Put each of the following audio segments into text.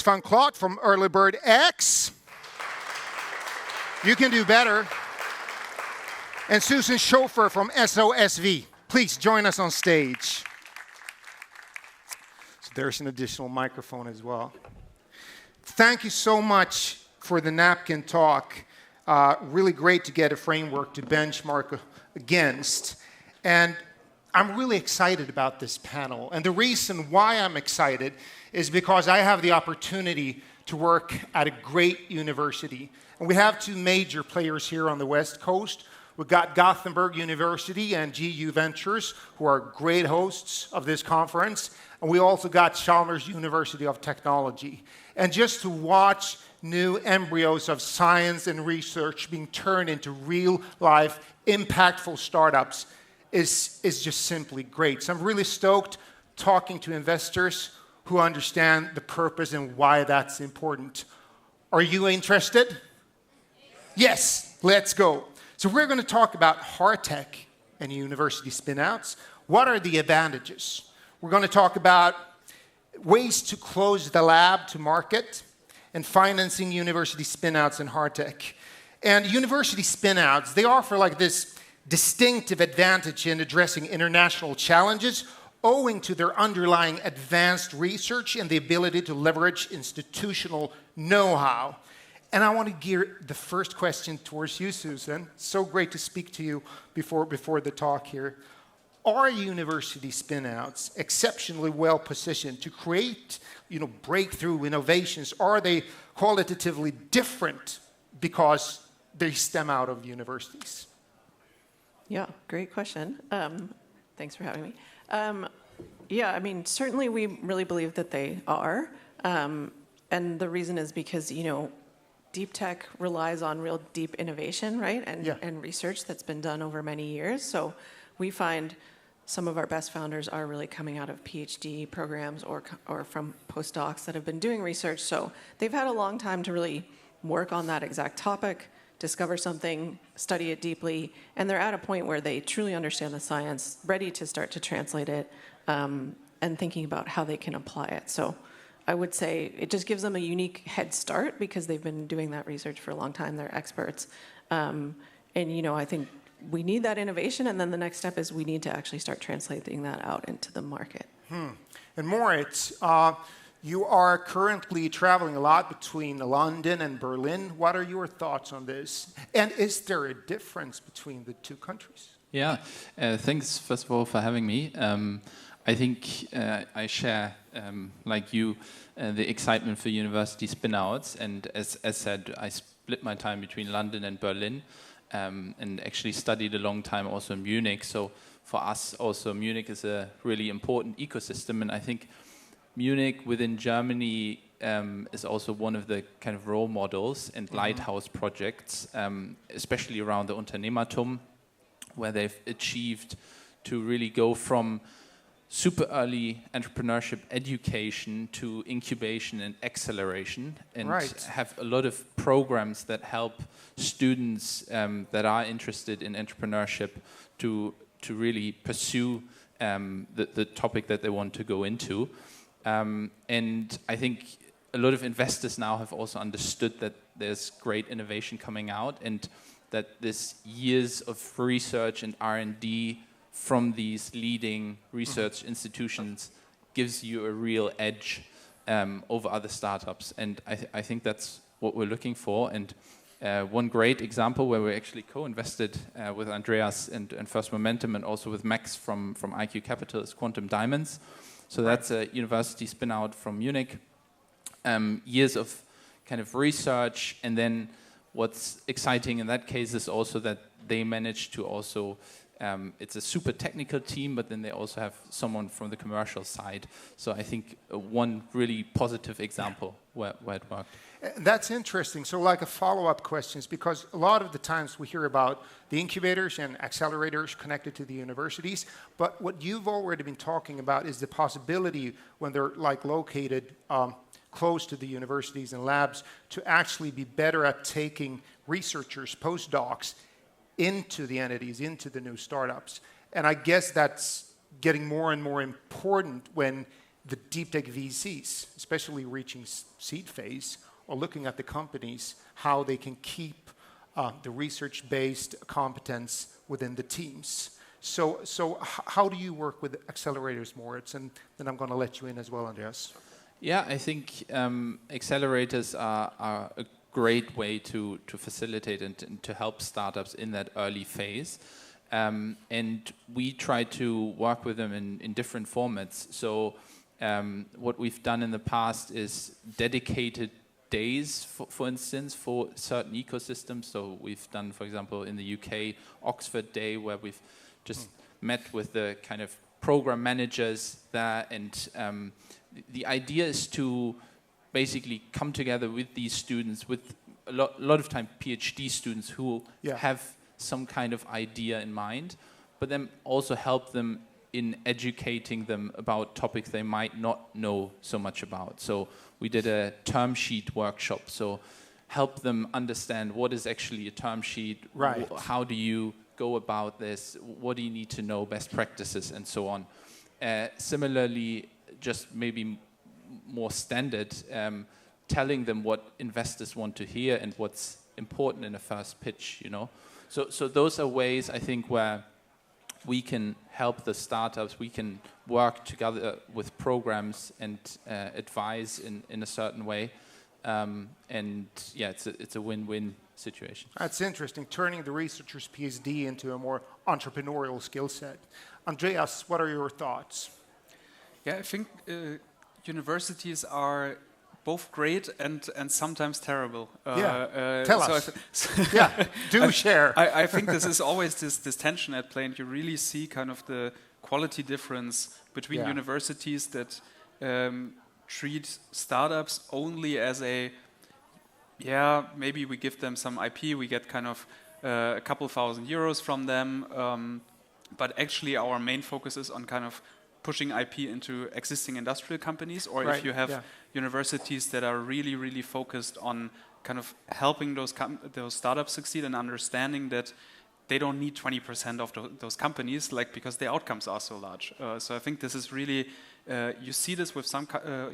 van Klot from EARLYBIRD-X. You can do better. And Susan Schofer from SOSV. Please join us on stage. So there's an additional microphone as well. Thank you so much for the napkin talk. Really great to get a framework to benchmark against. And I'm really excited about this panel. And the reason why I'm excited is because I have the opportunity to work at a great university. And we have two major players here on the West Coast. We've got Gothenburg University and GU Ventures, who are great hosts of this conference. And we also got Chalmers University of Technology. And just to watch new embryos of science and research being turned into real-life, impactful startups is just simply great. So I'm really stoked talking to investors who understand the purpose and why that's important. Are you interested? Yes, let's go. So we're going to talk about hard tech and university spinouts. What are the advantages? We're going to talk about ways to close the lab to market and financing university spinouts and hard tech. And university spinouts, they offer like this distinctive advantage in addressing international challenges owing to their underlying advanced research and the ability to leverage institutional know-how. And I want to gear the first question towards you, Susan. So great to speak to you before the talk here. Are university spinouts exceptionally well positioned to create, breakthrough innovations? Are they qualitatively different because they stem out of universities? Yeah, great question. Thanks for having me. Certainly we really believe that they are. And the reason is because, deep tech relies on real deep innovation, right? And research that's been done over many years. So we find some of our best founders are really coming out of PhD programs or from postdocs that have been doing research. So they've had a long time to really work on that exact topic, discover something, study it deeply, and they're at a point where they truly understand the science, ready to start to translate it, and thinking about how they can apply it. So I would say it just gives them a unique head start because they've been doing that research for a long time. They're experts. I think we need that innovation, and then the next step is we need to actually start translating that out into the market. And Moritz, you are currently traveling a lot between London and Berlin. What are your thoughts on this? And is there a difference between the two countries? Yeah, thanks first of all for having me. I think I share, like you, the excitement for university spinouts. And as said, I split my time between London and Berlin, and actually studied a long time also in Munich. So for us also Munich is a really important ecosystem. And I think Munich within Germany is also one of the kind of role models and lighthouse projects, especially around the Unternehmertum, where they've achieved to really go from super early entrepreneurship education to incubation and acceleration, and have a lot of programs that help students that are interested in entrepreneurship to really pursue the topic that they want to go into. And I think a lot of investors now have also understood that there's great innovation coming out, and that this years of research and R&D from these leading research institutions gives you a real edge over other startups. And I think that's what we're looking for. And one great example where we actually co-invested with Andreas and First Momentum, and also with Max from IQ Capital, is Quantum Diamonds. So that's a university spin-out from Munich. Years of kind of research, and then what's exciting in that case is also that they managed to also it's a super technical team, but then they also have someone from the commercial side. So I think one really positive example where it worked. That's interesting. So like a follow-up question is because a lot of the times we hear about the incubators and accelerators connected to the universities, but what you've already been talking about is the possibility when they're like located close to the universities and labs to actually be better at taking researchers, postdocs, into the entities, into the new startups. And I guess that's getting more and more important when the deep tech VCs, especially reaching seed phase, are looking at the companies, how they can keep the research-based competence within the teams. So how do you work with accelerators, Moritz? And then I'm going to let you in as well, Andreas. Yeah, I think accelerators are a great way to facilitate and to help startups in that early phase. And we try to work with them in different formats. So what we've done in the past is dedicated days, for instance, for certain ecosystems. So we've done, for example, in the UK, Oxford Day, where we've just met with the kind of program managers there. And the idea is to basically come together with these students, with a lot of time PhD students who have some kind of idea in mind, but then also help them in educating them about topics they might not know so much about. So we did a term sheet workshop, so help them understand what is actually a term sheet, right. How do you go about this, what do you need to know, best practices, and so on. Similarly, just maybe more standard, telling them what investors want to hear and what's important in a first pitch, you know. So those are ways, I think, where we can help the startups, we can work together with programs and advise in a certain way. And yeah, it's a win-win situation. That's interesting, turning the researcher's PhD into a more entrepreneurial skill set. Andreas, what are your thoughts? Yeah, I think universities are both great and sometimes terrible. Tell us. Share. I think this is always this tension at play, and you really see kind of the quality difference between universities that treat startups only as maybe we give them some IP, we get kind of a couple thousand euros from them, but actually our main focus is on kind of pushing IP into existing industrial companies, or if you have universities that are really, really focused on kind of helping those startups succeed and understanding that they don't need 20% of those companies, because the outcomes are so large. So I think this is really, you see this with some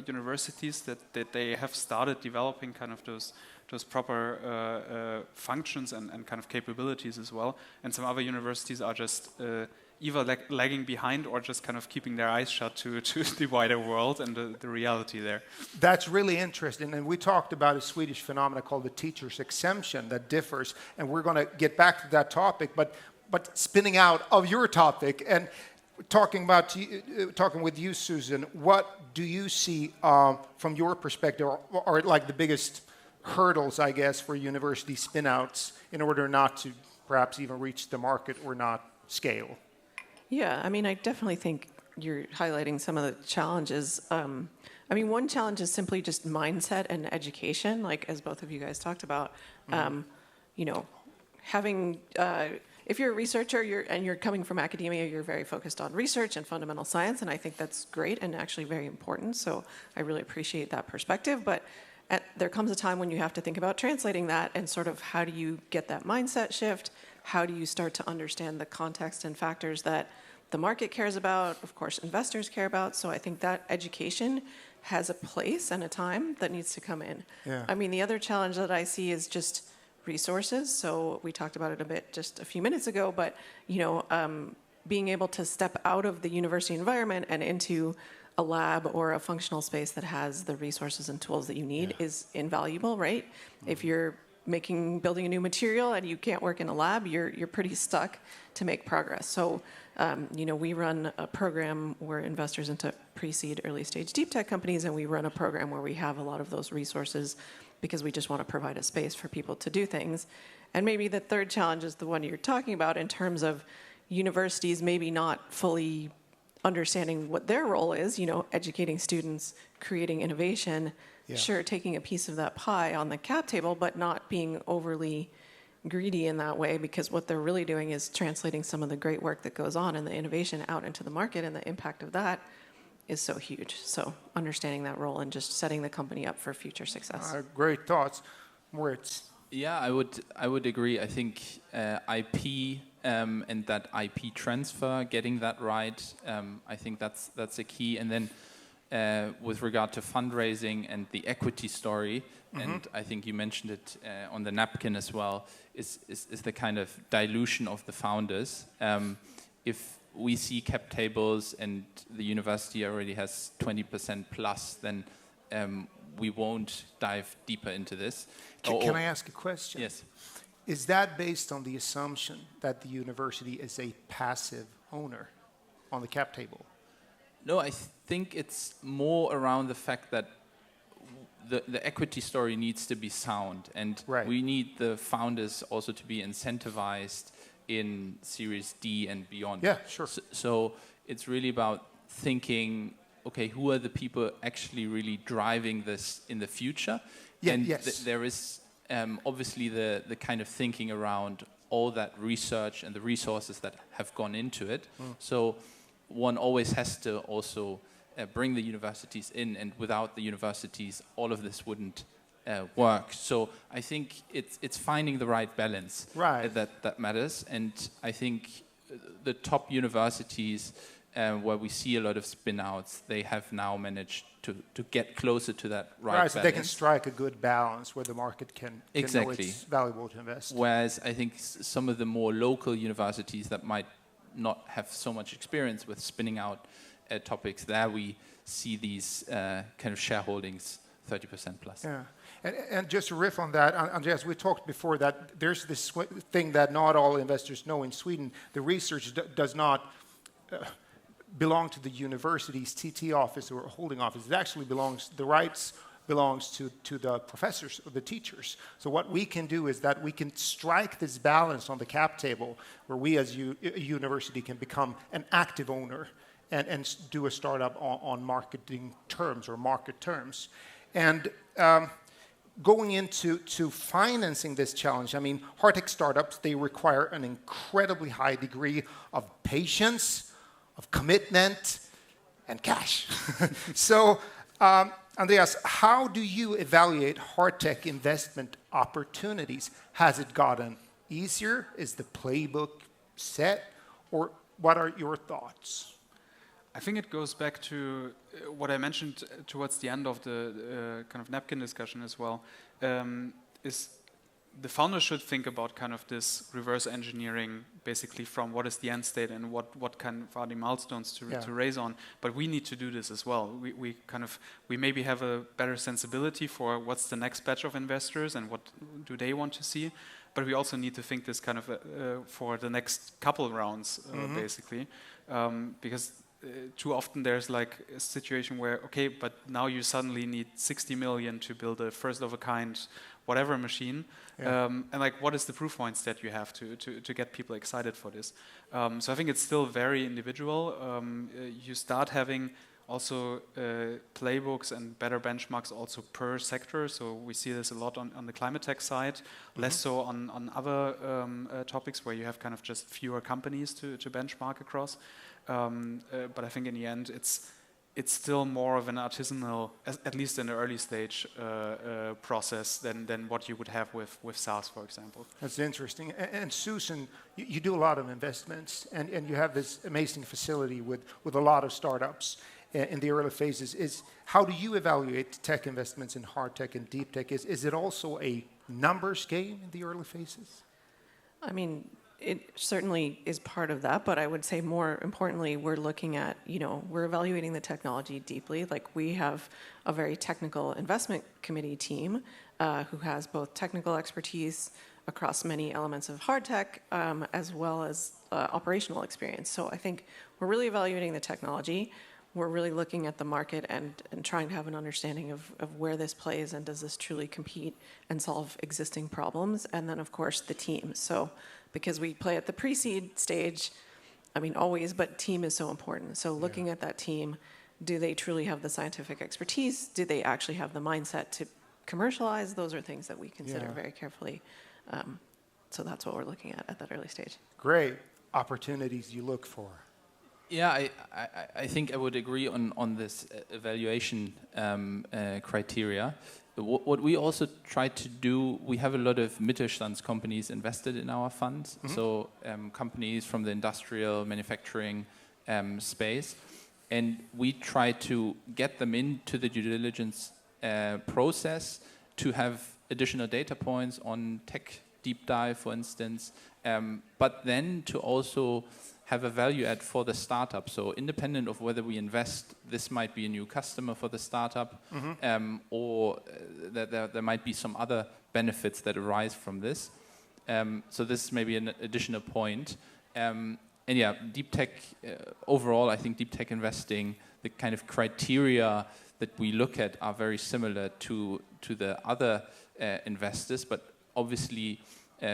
universities that they have started developing kind of those proper functions and kind of capabilities as well. And some other universities are just either lagging behind or just kind of keeping their eyes shut to the wider world and the reality there. That's really interesting. And we talked about a Swedish phenomenon called the teacher's exemption that differs. And we're going to get back to that topic. But spinning out of your topic and talking with you, Susan, what do you see from your perspective are like the biggest hurdles, I guess, for university spinouts in order not to perhaps even reach the market or not scale? Yeah, I mean, I definitely think you're highlighting some of the challenges. I mean, one challenge is simply just mindset and education, like as both of you guys talked about. You know, having, if you're a researcher and you're coming from academia, you're very focused on research and fundamental science, and I think that's great and actually very important, so I really appreciate that perspective. But there comes a time when you have to think about translating that and sort of how do you get that mindset shift? How do you start to understand the context and factors that the market cares about, of course, investors care about? So I think that education has a place and a time that needs to come in. Yeah. I mean, the other challenge that I see is just resources. So we talked about it a bit just a few minutes ago, but being able to step out of the university environment and into a lab or a functional space that has the resources and tools that you need is invaluable, right? Mm-hmm. If you're building a new material and you can't work in a lab, you're pretty stuck to make progress. So, we run a program where investors into pre-seed, early stage deep tech companies, and we run a program where we have a lot of those resources because we just want to provide a space for people to do things. And maybe the third challenge is the one you're talking about in terms of universities maybe not fully understanding what their role is, educating students, creating innovation, sure, taking a piece of that pie on the cap table, but not being overly greedy in that way, because what they're really doing is translating some of the great work that goes on and the innovation out into the market, and the impact of that is so huge. So understanding that role and just setting the company up for future success. Great thoughts. Moritz. Yeah, I would agree. I think IP and that IP transfer, getting that right, I think that's a key. And then with regard to fundraising and the equity story, and I think you mentioned it on the napkin as well, is the kind of dilution of the founders. If we see cap tables and the university already has 20% plus, then we won't dive deeper into this. Can I ask a question? Yes. Is that based on the assumption that the university is a passive owner on the cap table? No, I think it's more around the fact that the equity story needs to be sound, and we need the founders also to be incentivized in Series D and beyond. Yeah, sure. So it's really about thinking, okay, who are the people actually really driving this in the future? Yeah, and yes. There is obviously the kind of thinking around all that research and the resources that have gone into it. So one always has to also bring the universities in, and without the universities, all of this wouldn't work. So I think it's finding the right balance that matters. And I think the top universities where we see a lot of spin-outs, they have now managed to get closer to that right balance. So they can strike a good balance where the market can know it's valuable to invest. Whereas I think some of the more local universities that might not have so much experience with spinning out topics, there we see these kind of shareholdings 30% plus. Yeah, and just to riff on that, Andreas, we talked before that there's this thing that not all investors know in Sweden. The research does not belong to the university's TT office or holding office. It actually the rights belongs to the professors or the teachers. So what we can do is that we can strike this balance on the cap table where we as a university can become an active owner and do a startup on marketing terms or market terms. And going into financing this challenge, I mean, hard tech startups, they require an incredibly high degree of patience, of commitment, and cash. So, Andreas, how do you evaluate hard tech investment opportunities? Has it gotten easier? Is the playbook set? Or what are your thoughts? I think it goes back to what I mentioned towards the end of the kind of napkin discussion as well, is the founder should think about kind of this reverse engineering, basically from what is the end state and what kind of are the milestones to raise on. But we need to do this as well. We maybe have a better sensibility for what's the next batch of investors and what do they want to see. But we also need to think this kind of for the next couple rounds, basically, because too often there's like a situation where, okay, but now you suddenly need 60 million to build a first of a kind whatever machine. And like, what is the proof points that you have to get people excited for this? So I think it's still very individual. You start having also playbooks and better benchmarks also per sector. So we see this a lot on the climate tech side, less so on other topics where you have kind of just fewer companies to benchmark across. But I think in the end, it's still more of an artisanal, at least in the early stage, process than what you would have with SaaS, for example. That's interesting. And Susan, you do a lot of investments, and you have this amazing facility with a lot of startups in the early phases. How do you evaluate tech investments in hard tech and deep tech? Is it also a numbers game in the early phases? I mean, it certainly is part of that, but I would say more importantly, we're looking at, we're evaluating the technology deeply. Like, we have a very technical investment committee team who has both technical expertise across many elements of hard tech as well as operational experience. So I think we're really evaluating the technology. We're really looking at the market and trying to have an understanding of where this plays and does this truly compete and solve existing problems. And then, of course, the team. So because we play at the pre-seed stage, I mean, always, but team is so important. So looking at that team, do they truly have the scientific expertise? Do they actually have the mindset to commercialize? Those are things that we consider very carefully. So that's what we're looking at that early stage. Great. Opportunities you look for. Yeah, I think I would agree on this evaluation criteria. What we also try to do, we have a lot of Mittelstands companies invested in our funds, so companies from the industrial manufacturing space. and we try to get them into the due diligence process to have additional data points on tech deep dive, for instance, but then to also have a value add for the startup. So independent of whether we invest, this might be a new customer for the startup, or there might be some other benefits that arise from this. So this is maybe an additional point. And yeah, deep tech, overall, I think deep tech investing, the kind of criteria that we look at are very similar to the other investors, but obviously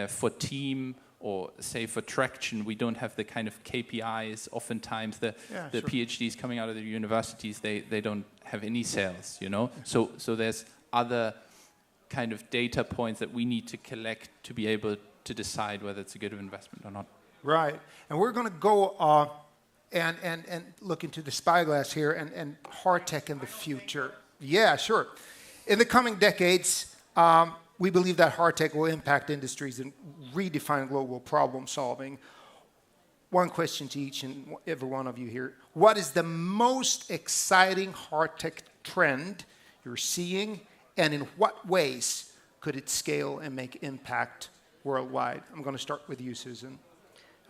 for team or say for traction, we don't have the kind of KPIs. Oftentimes the PhDs coming out of the universities, they don't have any sales, you know? So there's other kind of data points that we need to collect to be able to decide whether it's a good investment or not. Right. And we're going to go and look into the spyglass here and hard tech in the future. Yeah, sure. In the coming decades, we believe that hard tech will impact industries and redefine global problem solving. One question to each and every one of you here. What is the most exciting hard tech trend you're seeing, and in what ways could it scale and make impact worldwide? I'm going to start with you, Susan.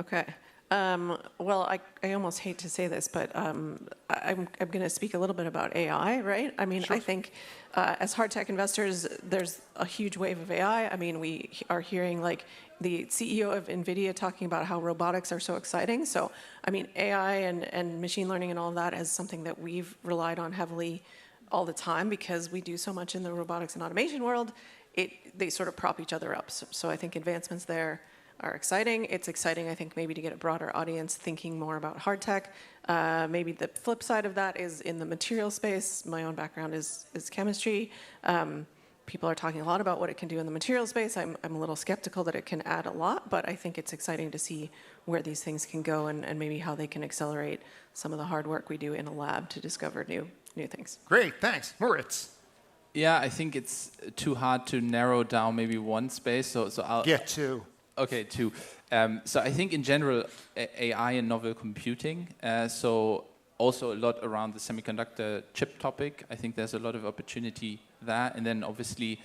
Okay. Well, I almost hate to say this, but I'm going to speak a little bit about AI, right? I mean, I think as hard tech investors, there's a huge wave of AI. I mean, we are hearing like the CEO of NVIDIA talking about how robotics are so exciting. So, I mean, AI and machine learning and all of that is something that we've relied on heavily all the time because we do so much in the robotics and automation world. They sort of prop each other up. So I think advancements there are exciting. It's exciting, I think, maybe to get a broader audience thinking more about hard tech. Maybe the flip side of that is in the material space. My own background is chemistry. People are talking a lot about what it can do in the material space. I'm a little skeptical that it can add a lot, but I think it's exciting to see where these things can go and maybe how they can accelerate some of the hard work we do in a lab to discover new things. Great, thanks. Moritz. Yeah, I think it's too hard to narrow down maybe one space. So I'll get two. Okay, two. So I think in general, AI and novel computing. So also a lot around the semiconductor chip topic. I think there's a lot of opportunity there. And then obviously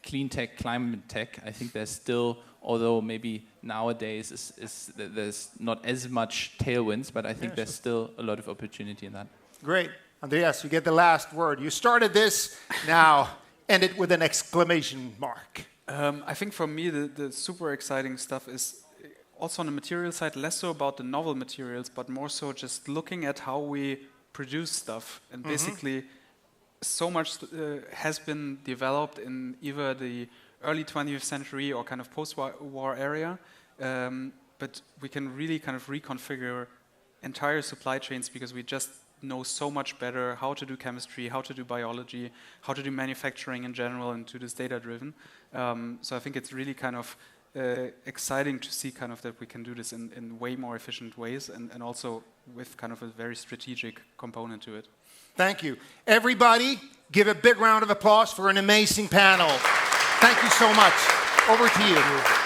clean tech, climate tech. I think there's still, although maybe nowadays there's not as much tailwinds, but I think there's still a lot of opportunity in that. Great. Andreas, you get the last word. You started this, now end it with an exclamation mark. I think for me, the super exciting stuff is also on the material side, less so about the novel materials, but more so just looking at how we produce stuff. And basically, so much has been developed in either the early 20th century or kind of post-war area, but we can really kind of reconfigure entire supply chains because we just know so much better how to do chemistry, how to do biology, how to do manufacturing in general, and to this data-driven. So I think it's really kind of exciting to see kind of that we can do this in way more efficient ways and also with kind of a very strategic component to it. Thank you. Everybody, give a big round of applause for an amazing panel. Thank you so much. Over to you.